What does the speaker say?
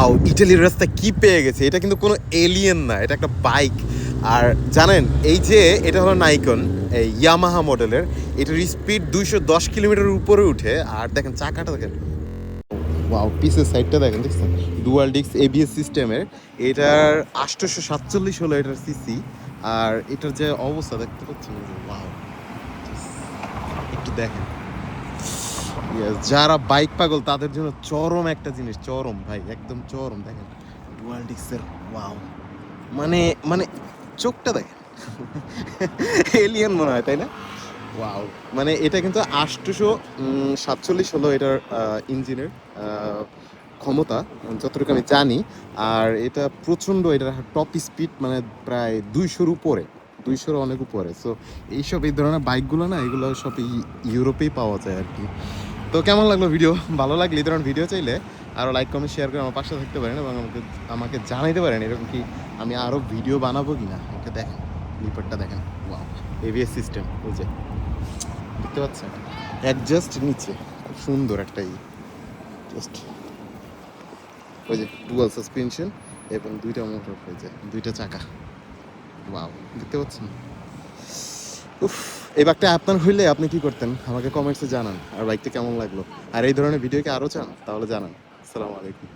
Wow, ইটালির রাস্তা কি পেয়ে গেছে! এটা কিন্তু কোনো এলিয়েন না, এটা একটা বাইক। আর জানেন, এই যে এটা হলো নাইকন, এই ইয়ামাহা মডেলের। এটার স্পিড 210 কিলোমিটার উপরে উঠে। আর দেখেন চাকাটা দেখেন, ওয়াও, পিসের সাইডটা দেখেন, দেখছেন? ডুয়াল ডিস্ক এবিএস সিস্টেমের। এটার 847 হলো এটার সিসি। আর এটার যে অবস্থা দেখতে পাচ্ছেন, ওয়াও, একটু দেখেন। Yes, যারা বাইক পাগল তাদের জন্য চরম একটা জিনিস, চরম ভাই, একদম চরম। দেখেন ডুয়াল ডিস্কের, ওয়াও, মানে মানে চোখটা দেখেন, এলিয়েন মনে হয়, তাই না? ওয়াও, মানে এটা কিন্তু 847 হলো এটার ইঞ্জিনের ক্ষমতা, যতটুকু আমি জানি। আর এটা প্রচণ্ড, এটার টপ স্পিড মানে প্রায় 200-র উপরে, 200-র অনেক উপরে। সো এইসব এই ধরনের বাইকগুলো না, এগুলো সব ইউরোপেই পাওয়া যায় আর কি। তো কেমন লাগলো ভিডিও? ভালো লাগলে এই ধরনের ভিডিও চাইলে আরও লাইক কমেন্ট শেয়ার করে আমার পাশে থাকতে পারেন, এবং আমাকে জানাইতে পারেন এরকম কি আমি আরও ভিডিও বানাবো কি না। ওকে দেখেন, লিপারটা দেখেন, ওয়াও, এবিএস সিস্টেম, ওই যে দেখতে পাচ্ছেন, অ্যাডজাস্ট নিচে, খুব সুন্দর একটা জাস্ট, ওই যে ডুয়াল সাসপেনশন এবং দুইটা মোটর, ওই যে দুইটা চাকা, ওয়াও, দেখতে পাচ্ছেন। উফ, এই বাইকটা আপনার হইলে আপনি কি করতেন আমাকে কমেন্টসে জানান। আর বাইকটা কেমন লাগলো, আর এই ধরনের ভিডিও কি আরও চান তাহলে জানান। আসসালামু আলাইকুম।